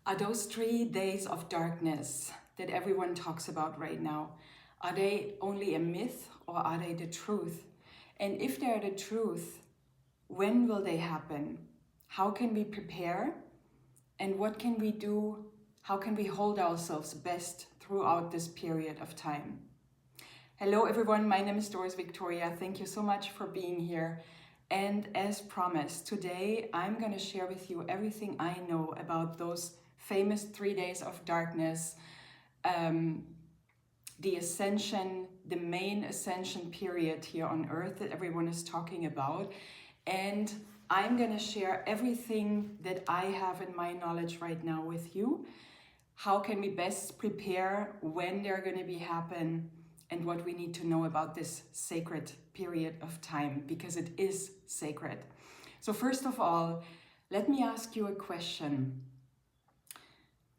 Are those 3 days of darkness that everyone talks about right now, are they only a myth or are they the truth? And if they're the truth, when will they happen? How can we prepare? And what can we do? How can we hold ourselves best throughout this period of time? Hello everyone, my name is Doris Victoria. Thank you so much for being here. And as promised, today I'm going to share with you everything I know about those famous 3 days of darkness, the Ascension, the main Ascension period here on Earth that everyone is talking about. And I'm going to share everything that I have in my knowledge right now with you. How can we best prepare, when they're going to be happen, and what we need to know about this sacred period of time, because it is sacred. So first of all, let me ask you a question.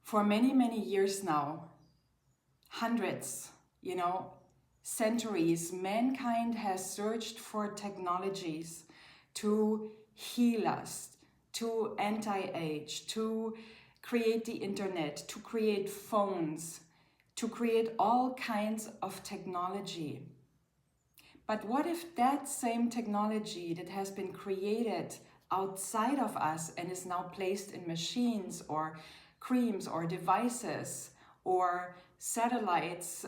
For many, many years now, hundreds, centuries, mankind has searched for technologies to heal us, to anti-age, to create the internet, to create phones, to create all kinds of technology. But what if that same technology that has been created outside of us and is now placed in machines or creams or devices or satellites,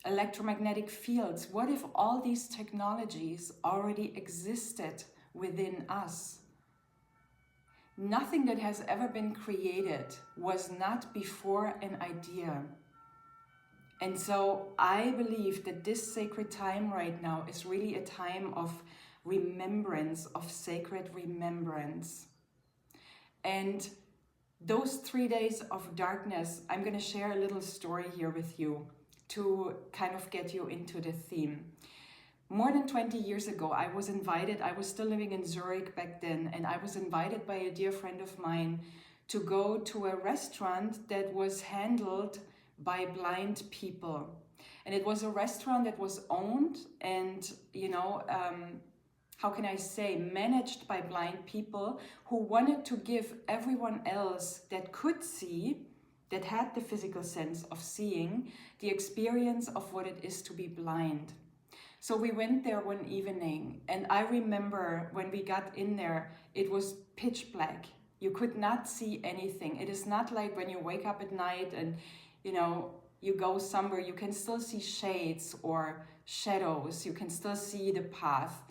electromagnetic fields, what if all these technologies already existed within us? Nothing that has ever been created was not before an idea. And so I believe that this sacred time right now is really a time of remembrance, of sacred remembrance. And those 3 days of darkness, I'm going to share a little story here with you to kind of get you into the theme. More than 20 years ago, I was still living in Zurich back then, and I was invited by a dear friend of mine to go to a restaurant that was handled by blind people. And it was a restaurant that was owned and, how can I say, managed by blind people who wanted to give everyone else that could see, that had the physical sense of seeing, the experience of what it is to be blind. So we went there one evening, and I remember when we got in there, it was pitch black. You could not see anything. It is not like when you wake up at night and you go somewhere, you can still see shades or shadows, you can still see the path,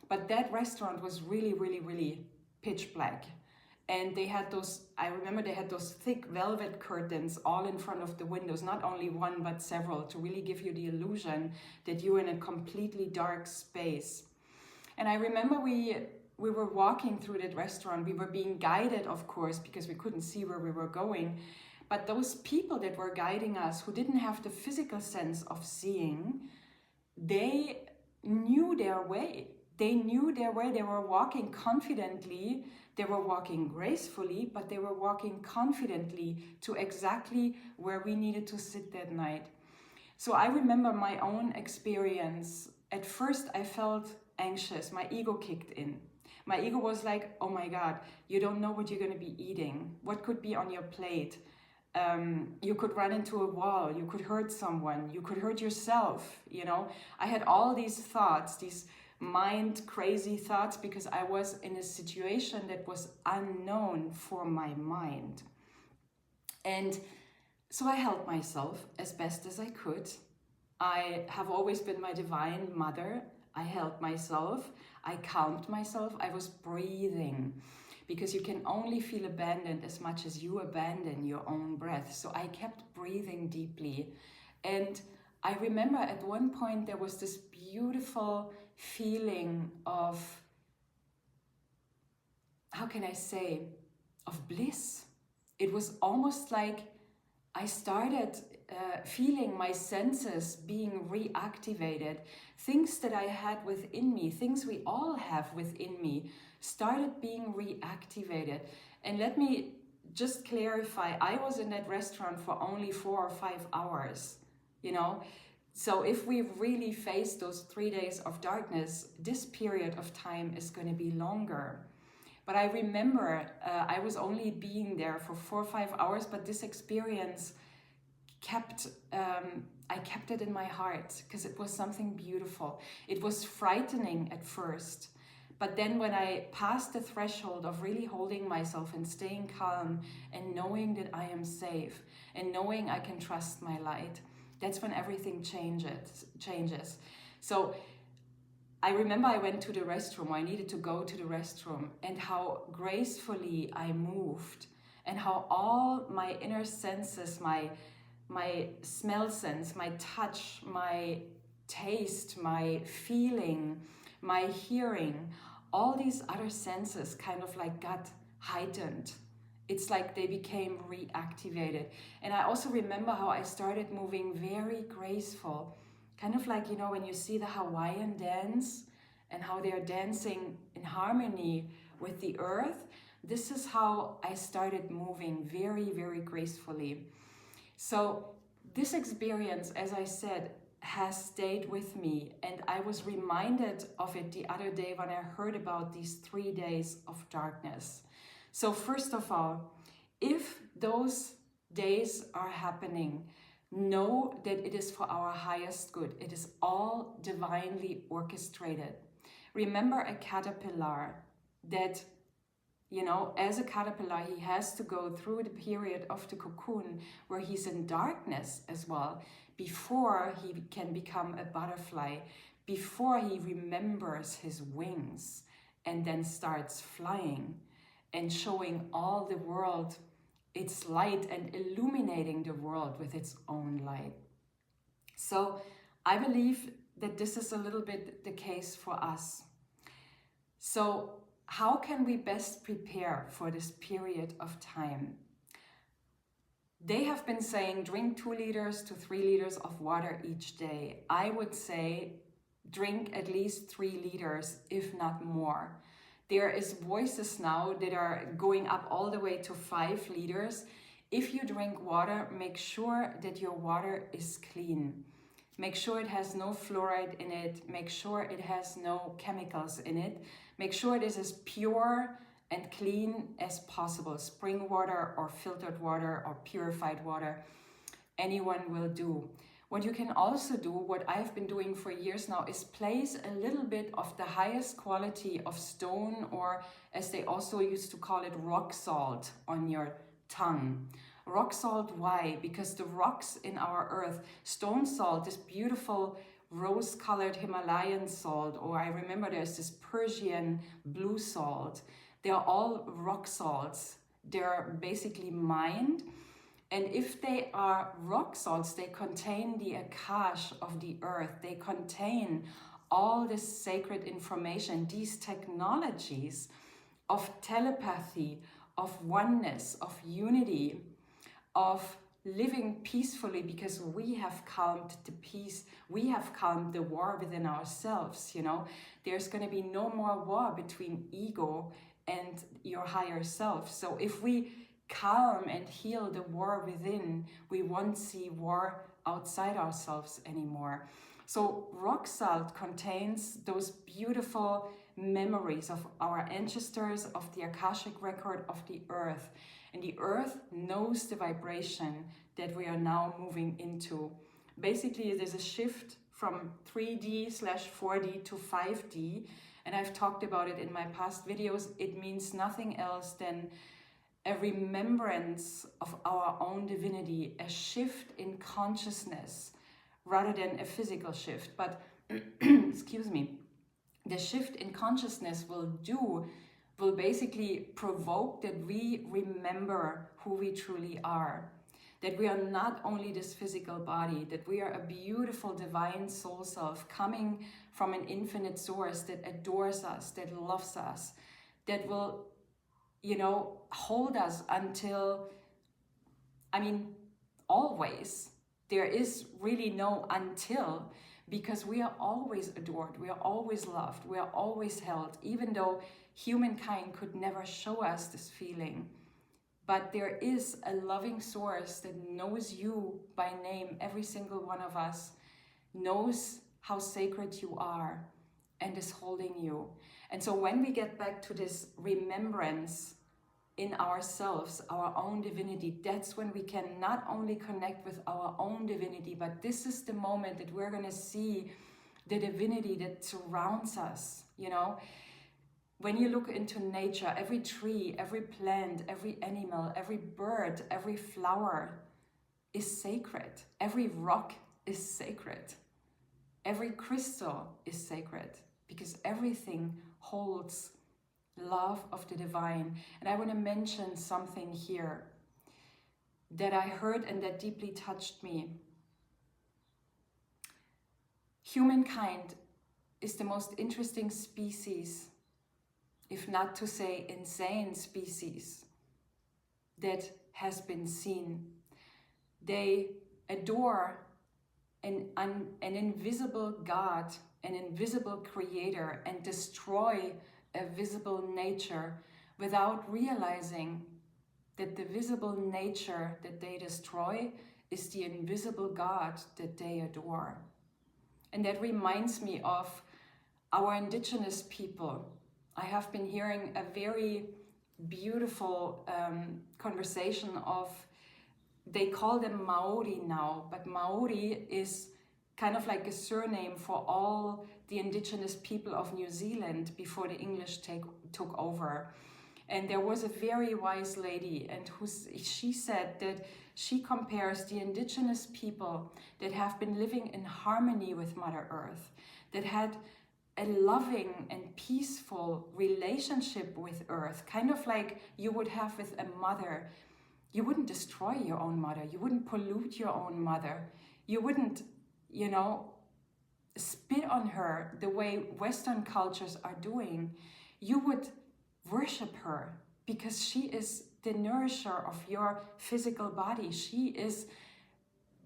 but that restaurant was really, really, really pitch black. And I remember they had those thick velvet curtains all in front of the windows, not only one, but several, to really give you the illusion that you're in a completely dark space. And I remember we were walking through that restaurant. We were being guided, of course, because we couldn't see where we were going. But those people that were guiding us, who didn't have the physical sense of seeing, they knew their way. They knew their way. They were walking confidently. They were walking gracefully, but they were walking confidently to exactly where we needed to sit that night. So I remember my own experience. At first, I felt anxious. My ego kicked in. My ego was like, oh my God, you don't know what you're going to be eating. What could be on your plate? You could run into a wall, you could hurt someone, you could hurt yourself, I had all these thoughts, these mind crazy thoughts, because I was in a situation that was unknown for my mind. And so I held myself as best as I could. I have always been my divine mother. I held myself, I calmed myself, I was breathing. Because you can only feel abandoned as much as you abandon your own breath. So I kept breathing deeply. And I remember at one point there was this beautiful feeling of, how can I say, of bliss. It was almost like I started feeling my senses being reactivated. Things that I had within me, things we all have within me, started being reactivated. And let me just clarify, I was in that restaurant for only 4 or 5 hours, So if we really face those 3 days of darkness, this period of time is going to be longer. But I remember I was only being there for 4 or 5 hours, but this experience I kept it in my heart because it was something beautiful. It was frightening at first, but then when I passed the threshold of really holding myself and staying calm and knowing that I am safe and knowing I can trust my light, that's when everything changes. So I remember I went to the restroom, I needed to go to the restroom, and how gracefully I moved, and how all my inner senses, my smell sense, my touch, my taste, my feeling, my hearing, all these other senses kind of like got heightened. It's like they became reactivated. And I also remember how I started moving very graceful, kind of like, you know, when you see the Hawaiian dance and how they are dancing in harmony with the earth. This is how I started moving very, very gracefully. So this experience, as I said, has stayed with me, and I was reminded of it the other day when I heard about these 3 days of darkness. So first of all, if those days are happening, know that it is for our highest good. It is all divinely orchestrated. Remember a caterpillar that, you know, as a caterpillar, he has to go through the period of the cocoon where he's in darkness as well, before he can become a butterfly, before he remembers his wings and then starts flying and showing all the world its light and illuminating the world with its own light. So I believe that this is a little bit the case for us. So how can we best prepare for this period of time? They have been saying drink 2 liters to 3 liters of water each day. I would say drink at least 3 liters, if not more. There is voices now that are going up all the way to 5 liters. If you drink water, make sure that your water is clean. Make sure it has no fluoride in it. Make sure it has no chemicals in it. Make sure it is as pure and clean as possible. Spring water or filtered water or purified water, anyone will do. What you can also do, what I've been doing for years now, is place a little bit of the highest quality of stone, or as they also used to call it, rock salt, on your tongue. Rock salt, why? Because the rocks in our earth, stone salt, this beautiful rose-colored Himalayan salt, or I remember there's this Persian blue salt. They are all rock salts. They're basically mined. And if they are rock salts, they contain the Akash of the earth. They contain all this sacred information, these technologies of telepathy, of oneness, of unity, of living peacefully, because we have calmed the peace, we have calmed the war within ourselves, you know. There's going to be no more war between ego and your higher self. So if we calm and heal the war within, we won't see war outside ourselves anymore. So rock salt contains those beautiful memories of our ancestors, of the Akashic record of the earth. And the earth knows the vibration that we are now moving into. Basically, there's a shift from 3D/4D to 5D. And I've talked about it in my past videos. It means nothing else than a remembrance of our own divinity, a shift in consciousness rather than a physical shift. But, excuse me, the shift in consciousness will basically provoke that we remember who we truly are. That we are not only this physical body, that we are a beautiful divine soul self coming from an infinite source that adores us, that loves us, that will, you know, hold us until, always. There is really no until, because we are always adored, we are always loved, we are always held, even though humankind could never show us this feeling. But there is a loving source that knows you by name, every single one of us, knows how sacred you are and is holding you. And so when we get back to this remembrance in ourselves, our own divinity, that's when we can not only connect with our own divinity, but this is the moment that we're going to see the divinity that surrounds us, you know. When you look into nature, every tree, every plant, every animal, every bird, every flower is sacred. Every rock is sacred. Every crystal is sacred, because everything holds love of the divine. And I want to mention something here that I heard and that deeply touched me. Humankind is the most interesting species, if not to say insane species, that has been seen. They adore an invisible God, an invisible creator, and destroy a visible nature without realizing that the visible nature that they destroy is the invisible God that they adore. And that reminds me of our indigenous people. I have been hearing a very beautiful conversation of, they call them Maori now, but Maori is kind of like a surname for all the indigenous people of New Zealand before the English took over. And there was a very wise lady, and she said that she compares the indigenous people that have been living in harmony with Mother Earth, that had a loving and peaceful relationship with Earth, kind of like you would have with a mother. You wouldn't destroy your own mother. You wouldn't pollute your own mother. You wouldn't, you know, spit on her the way Western cultures are doing. You would worship her because she is the nourisher of your physical body. She is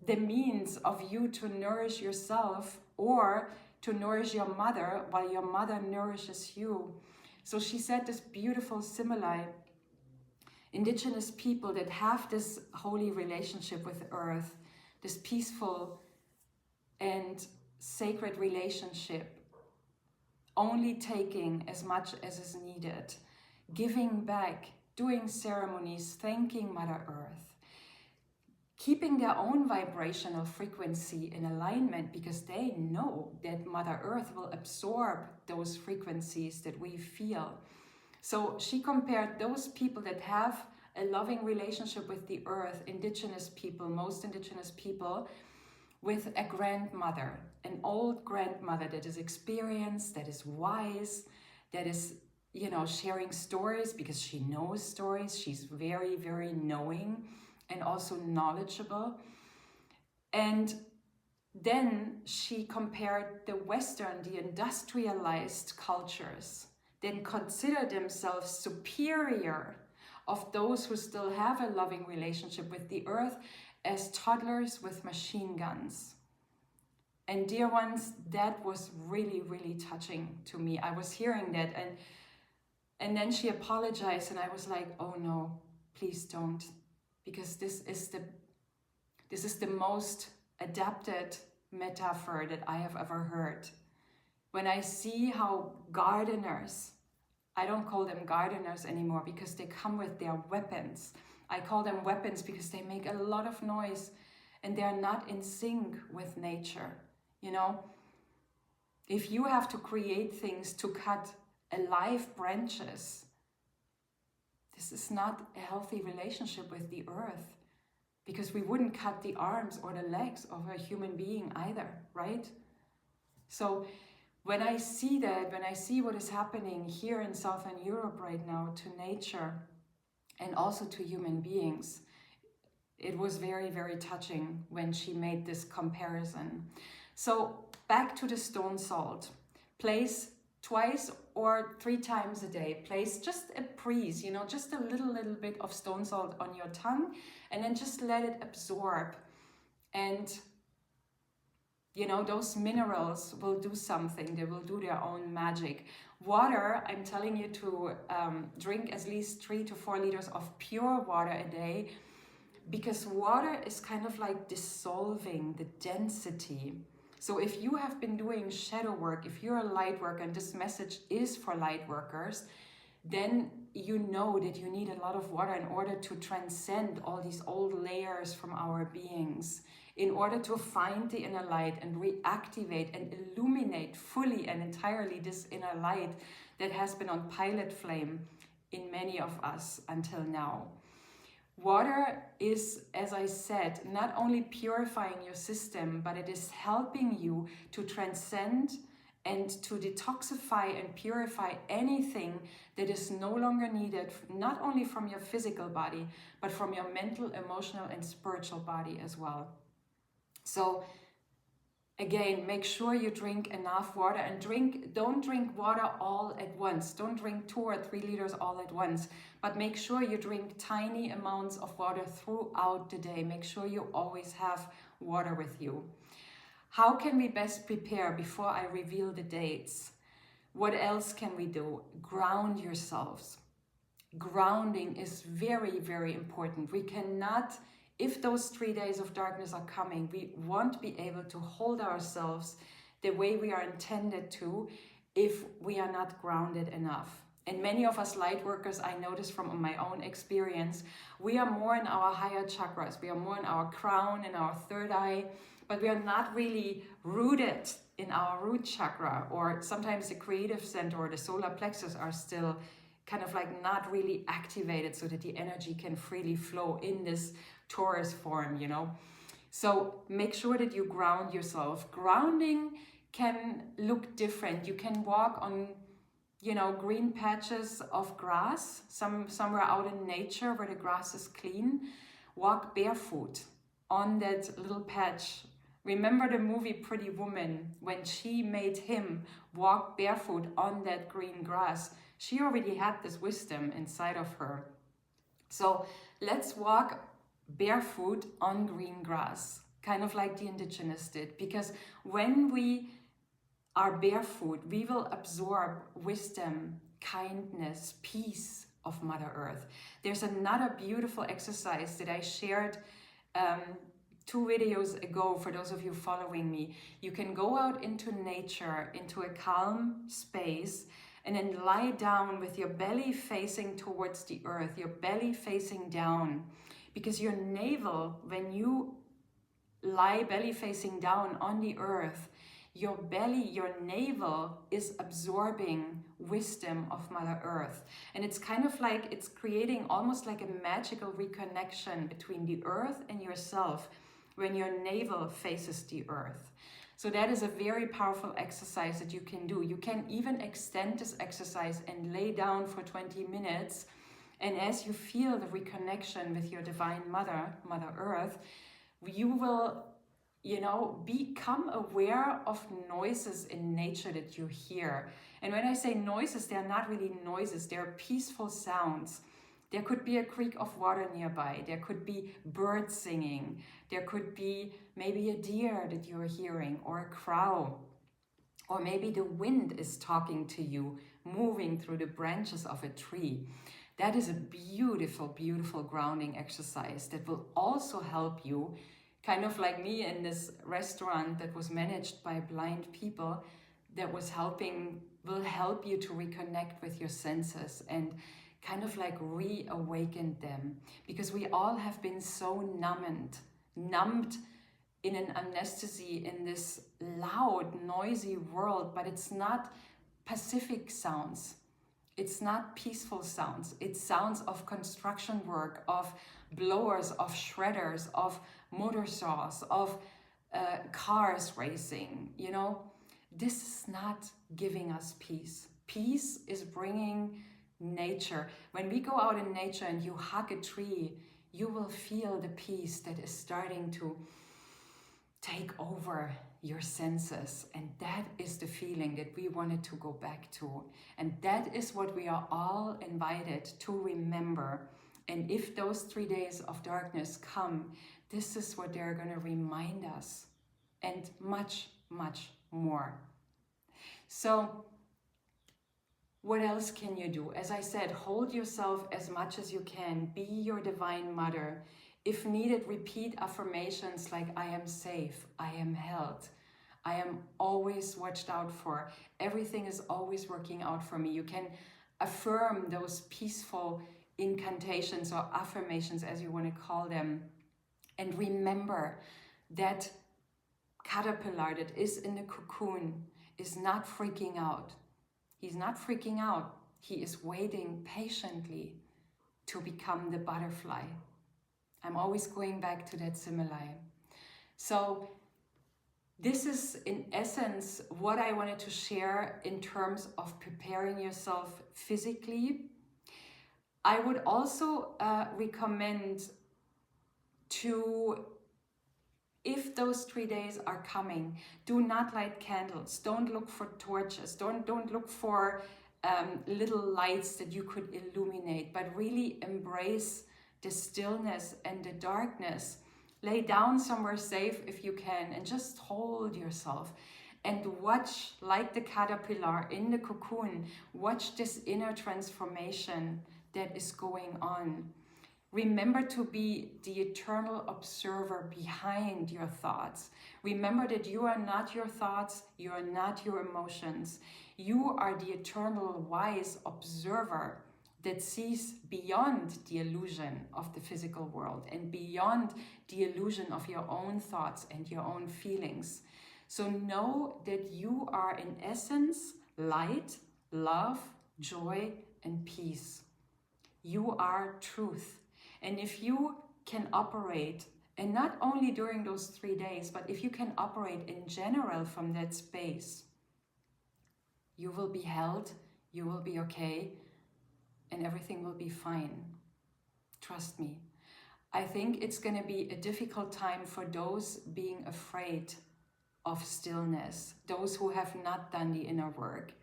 the means of you to nourish yourself or to nourish your mother while your mother nourishes you. So she said this beautiful simile. Indigenous people that have this holy relationship with Earth, this peaceful and sacred relationship, only taking as much as is needed, giving back, doing ceremonies, thanking Mother Earth, keeping their own vibrational frequency in alignment, because they know that Mother Earth will absorb those frequencies that we feel. So she compared those people that have a loving relationship with the earth, indigenous people, most indigenous people, with a grandmother, an old grandmother that is experienced, that is wise, that is, you know, sharing stories because she knows stories. She's very, very knowing and also knowledgeable. And then she compared the Western, the industrialized cultures, then consider themselves superior of those who still have a loving relationship with the earth as toddlers with machine guns. And dear ones, that was really, really touching to me. I was hearing that, and then she apologized, and I was like, oh no, please don't, because this is the most adapted metaphor that I have ever heard. When I see how gardeners, I don't call them gardeners anymore because they come with their weapons. I call them weapons because they make a lot of noise and they're not in sync with nature. You know, if you have to create things to cut alive branches, this is not a healthy relationship with the earth, because we wouldn't cut the arms or the legs of a human being either, right? So when I see that, when I see what is happening here in Southern Europe right now to nature and also to human beings, it was very, very touching when she made this comparison. So back to the stone salt. Place twice or 3 times a day. Place just a breeze, you know, just a little bit of stone salt on your tongue, and then just let it absorb. And you know, those minerals will do something. They will do their own magic. Water, I'm telling you to drink at least 3 to 4 liters of pure water a day, because water is kind of like dissolving the density So if you have been doing shadow work, if you're a light worker and this message is for light workers, then you know that you need a lot of water in order to transcend all these old layers from our beings, in order to find the inner light and reactivate and illuminate fully and entirely this inner light that has been on pilot flame in many of us until now. Water is, as I said, not only purifying your system, but it is helping you to transcend and to detoxify and purify anything that is no longer needed, not only from your physical body, but from your mental, emotional, and spiritual body as well. So again, make sure you drink enough water, and don't drink water all at once. Don't drink 2 or 3 liters all at once, but make sure you drink tiny amounts of water throughout the day. Make sure you always have water with you. How can we best prepare before I reveal the dates? What else can we do? Ground yourselves. Grounding is very, very important. We cannot, if those 3 days of darkness are coming, we won't be able to hold ourselves the way we are intended to if we are not grounded enough. And many of us light workers, I notice from my own experience, we are more in our higher chakras. We are more in our crown and our third eye, but we are not really rooted in our root chakra, or sometimes the creative center or the solar plexus are still kind of like not really activated so that the energy can freely flow in this Taurus form, you know. So make sure that you ground yourself. Grounding can look different. You can walk on, you know, green patches of grass, somewhere out in nature where the grass is clean. Walk barefoot on that little patch. Remember the movie Pretty Woman, when she made him walk barefoot on that green grass. She already had this wisdom inside of her. So let's walk barefoot on green grass, kind of like the indigenous did, because when we are barefoot, we will absorb wisdom, kindness, peace of Mother Earth. There's another beautiful exercise that I shared 2 videos ago. For those of you following me, you can go out into nature, into a calm space, and then lie down with your belly facing towards the earth, your belly facing down, because your navel, when you lie belly facing down on the earth, your belly, your navel is absorbing wisdom of Mother Earth. And it's kind of like, it's creating almost like a magical reconnection between the earth and yourself when your navel faces the earth. So that is a very powerful exercise that you can do. You can even extend this exercise and lay down for 20 minutes. And as you feel the reconnection with your Divine Mother, Mother Earth, you will, you know, become aware of noises in nature that you hear. And when I say noises, they're not really noises, they're peaceful sounds. There could be a creek of water nearby. There could be birds singing. There could be maybe a deer that you're hearing, or a crow. Or maybe the wind is talking to you, moving through the branches of a tree. That is a beautiful, beautiful grounding exercise that will also help you, kind of like me in this restaurant that was managed by blind people, that will help you to reconnect with your senses and kind of like reawaken them, because we all have been so numbed in an anesthesia in this loud, noisy world. But it's not Pacific sounds, it's not peaceful sounds, it's sounds of construction work, of blowers, of shredders, of motor saws, of cars racing. You know, this is not giving us peace. Peace is bringing nature. When we go out in nature and you hug a tree, you will feel the peace that is starting to take over your senses. And that is the feeling that we wanted to go back to. And that is what we are all invited to remember. And if those 3 days of darkness come, this is what they're going to remind us, and much, much more. So what else can you do? As I said, hold yourself as much as you can. Be your Divine Mother. If needed, repeat affirmations like I am safe, I am held, I am always watched out for. Everything is always working out for me. You can affirm those peaceful incantations or affirmations, as you want to call them. And remember that caterpillar that is in the cocoon is not freaking out. He's not freaking out. He is waiting patiently to become the butterfly. I'm always going back to that simile. So this is in essence what I wanted to share in terms of preparing yourself physically. I would also recommend to, if those 3 days are coming, do not light candles. Don't look for torches. Don't look for little lights that you could illuminate, but really embrace the stillness and the darkness. Lay down somewhere safe if you can and just hold yourself and watch, like the caterpillar in the cocoon, watch this inner transformation that is going on. Remember to be the eternal observer behind your thoughts. Remember that you are not your thoughts, you are not your emotions. You are the eternal wise observer that sees beyond the illusion of the physical world and beyond the illusion of your own thoughts and your own feelings. So know that you are in essence light, love, joy, and peace. You are truth. And if you can operate, and not only during those 3 days, but if you can operate in general from that space, you will be held, you will be okay, and everything will be fine. Trust me. I think it's going to be a difficult time for those being afraid of stillness, those who have not done the inner work,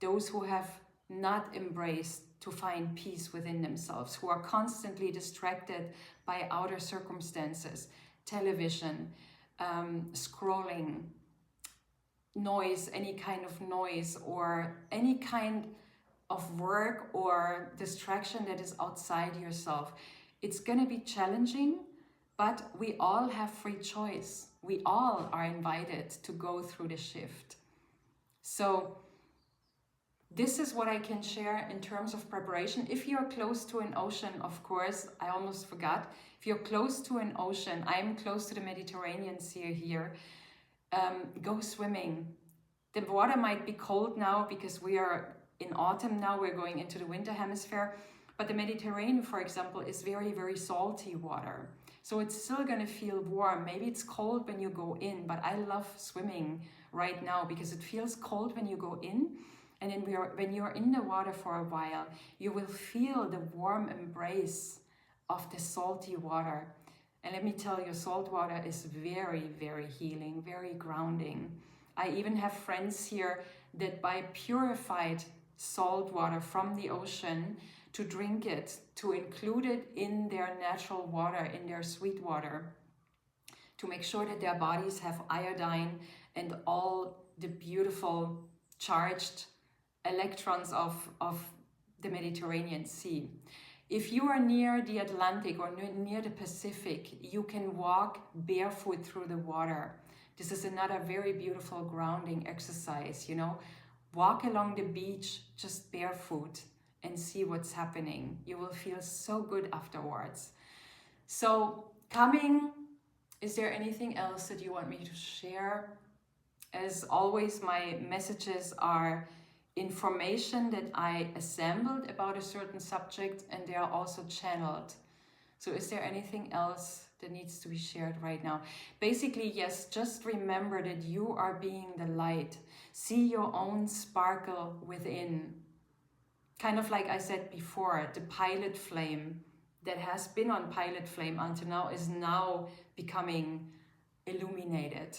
those who have not embraced to find peace within themselves, who are constantly distracted by outer circumstances, television, scrolling, noise, any kind of noise, or any kind of work or distraction that is outside yourself. It's going to be challenging, but we all have free choice. We all are invited to go through the shift. So this is what I can share in terms of preparation. If you're close to an ocean, of course, I almost forgot. If you're close to an ocean, I'm close to the Mediterranean Sea here, go swimming. The water might be cold now because we are in autumn now, we're going into the winter hemisphere. But the Mediterranean, for example, is very, very salty water. So it's still going to feel warm. Maybe it's cold when you go in, but I love swimming right now because it feels cold when you go in. And then when you're in the water for a while, you will feel the warm embrace of the salty water. And let me tell you, salt water is very, very healing, very grounding. I even have friends here that buy purified salt water from the ocean to drink it, to include it in their natural water, in their sweet water, to make sure that their bodies have iodine and all the beautiful charged electrons of the Mediterranean Sea. If you are near the Atlantic or near the Pacific, you can walk barefoot through the water. This is another very beautiful grounding exercise, you know. Walk along the beach just barefoot and see what's happening. You will feel so good afterwards. So is there anything else that you want me to share? As always, my messages are information that I assembled about a certain subject, and they are also channeled. So is there anything else that needs to be shared right now? Basically, yes, just remember that you are being the light. See your own sparkle within. Kind of like I said before, the pilot flame that has been on pilot flame until now is now becoming illuminated.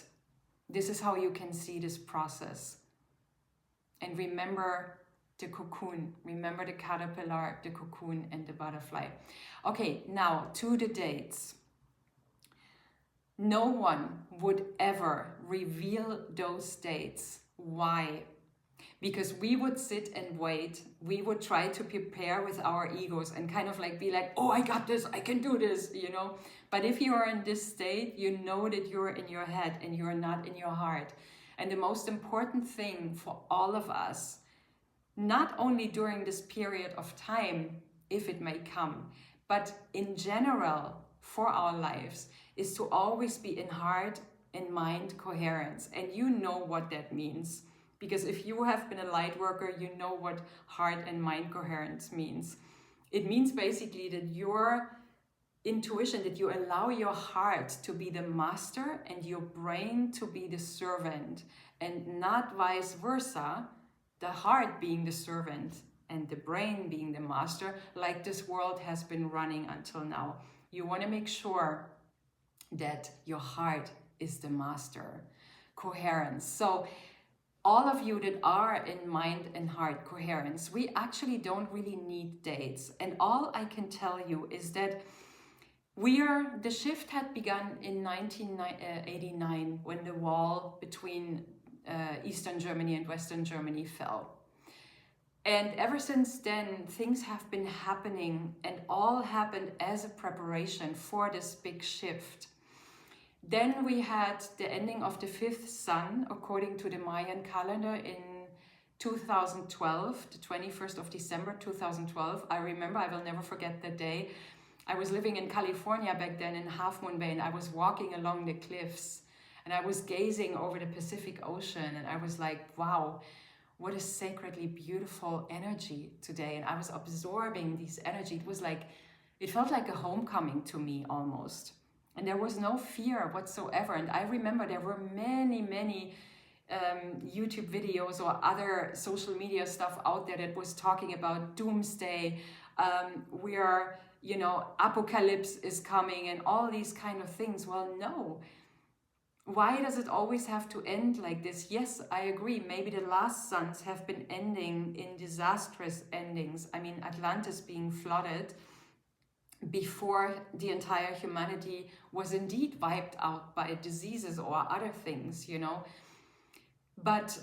This is how you can see this process. And remember the cocoon, remember the caterpillar, the cocoon, and the butterfly. Okay, now to the dates. No one would ever reveal those dates. Why? Because we would sit and wait. We would try to prepare with our egos and kind of like be like, oh, I got this, I can do this, you know. But if you are in this state, you know that you're in your head and you're not in your heart. And the most important thing for all of us, not only during this period of time, if it may come, but in general for our lives, is to always be in heart and mind coherence. And you know what that means. Because if you have been a light worker, you know what heart and mind coherence means. It means basically that your intuition, that you allow your heart to be the master and your brain to be the servant, and not vice versa, the heart being the servant and the brain being the master, like this world has been running until now. You want to make sure that your heart is the master. Coherence. So all of you that are in mind and heart coherence, we actually don't really need dates. And all I can tell you is that the shift had begun in 1989 when the wall between Eastern Germany and Western Germany fell. And ever since then, things have been happening, and all happened as a preparation for this big shift. Then we had the ending of the fifth sun, according to the Mayan calendar, in 2012, the 21st of December 2012. I remember, I will never forget that day. I was living in California back then in Half Moon Bay, and I was walking along the cliffs, and I was gazing over the Pacific Ocean, and I was like, wow, what a sacredly beautiful energy today. And I was absorbing this energy. It felt like a homecoming to me almost. And there was no fear whatsoever. And I remember there were many YouTube videos or other social media stuff out there that was talking about doomsday. Apocalypse is coming and all these kind of things. Well, no. Why does it always have to end like this? Yes, I agree. Maybe the last suns have been ending in disastrous endings. I mean, Atlantis being flooded before the entire humanity was indeed wiped out by diseases or other things, But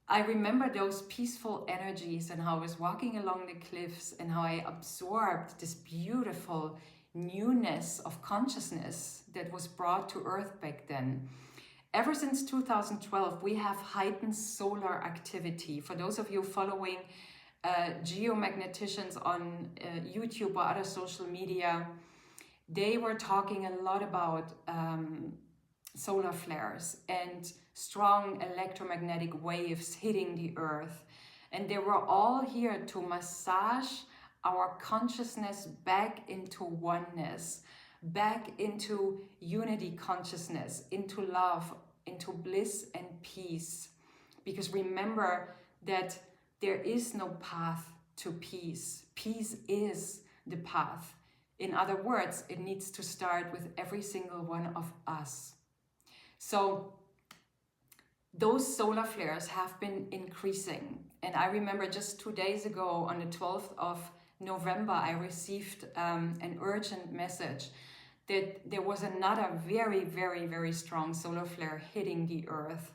I remember those peaceful energies and how I was walking along the cliffs and how I absorbed this beautiful newness of consciousness that was brought to Earth back then. Ever since 2012, we have heightened solar activity. For those of you following geomagneticians on YouTube or other social media, they were talking a lot about solar flares and strong electromagnetic waves hitting the Earth. And they were all here to massage our consciousness back into oneness, back into unity consciousness, into love, into bliss and peace. Because remember that there is no path to peace. Peace is the path. In other words, it needs to start with every single one of us. So those solar flares have been increasing. And I remember just 2 days ago, on the 12th of November, I received an urgent message that there was another very strong solar flare hitting the Earth.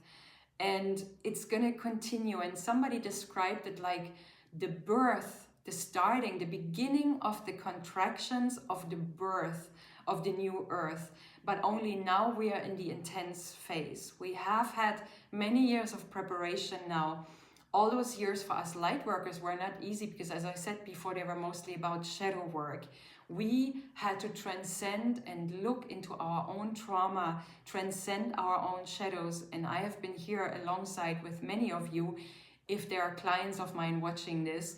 And it's going to continue. And somebody described it like the birth, the beginning of the contractions of the birth of the new Earth. But only now we are in the intense phase. We have had many years of preparation now. All those years for us light workers were not easy because, as I said before, they were mostly about shadow work. We had to transcend and look into our own trauma, transcend our own shadows. And I have been here alongside with many of you. If there are clients of mine watching this,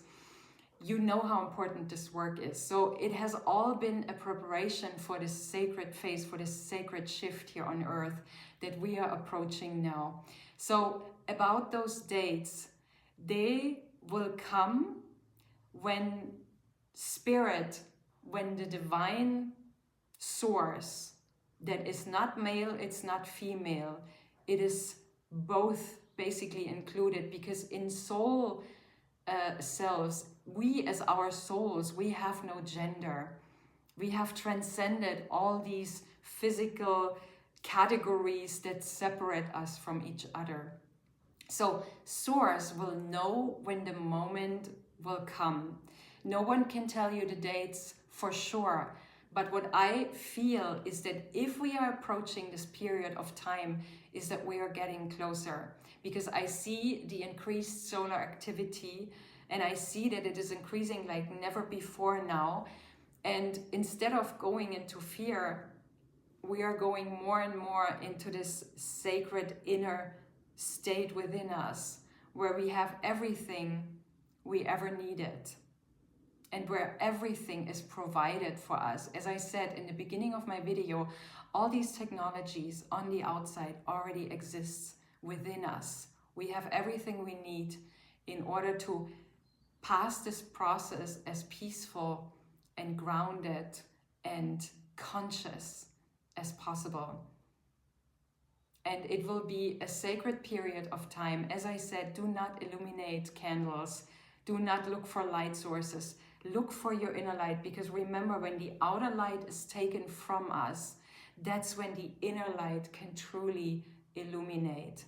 you know how important this work is. So it has all been a preparation for this sacred phase, for this sacred shift here on Earth that we are approaching now. So about those dates, they will come when Spirit, when the divine source that is not male, it's not female, it is both basically included, because in soul selves, we as our souls, we have no gender. We have transcended all these physical categories that separate us from each other. So Source will know when the moment will come. No one can tell you the dates for sure, But what I feel is that if we are approaching this period of time, is that we are getting closer, because I see the increased solar activity and I see that it is increasing like never before now. And instead of going into fear, we are going more and more into this sacred inner state within us, where we have everything we ever needed and where everything is provided for us. As I said in the beginning of my video, all these technologies on the outside already exists within us. We have everything we need in order to pass this process as peaceful and grounded and conscious as possible. And it will be a sacred period of time. As I said, do not illuminate candles. Do not look for light sources. Look for your inner light, because remember, when the outer light is taken from us, that's when the inner light can truly illuminate.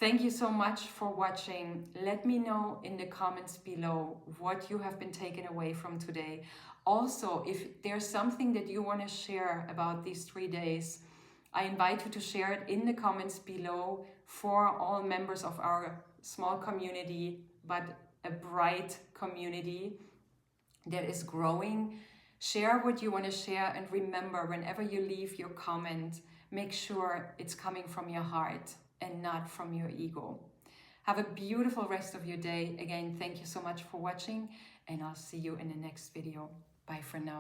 Thank you so much for watching. Let me know in the comments below what you have been taken away from today. Also, if there's something that you want to share about these 3 days, I invite you to share it in the comments below for all members of our small community, but a bright community that is growing. Share what you want to share, and remember, whenever you leave your comment, make sure it's coming from your heart and not from your ego. Have a beautiful rest of your day. Again, thank you so much for watching, and I'll see you in the next video. Bye for now.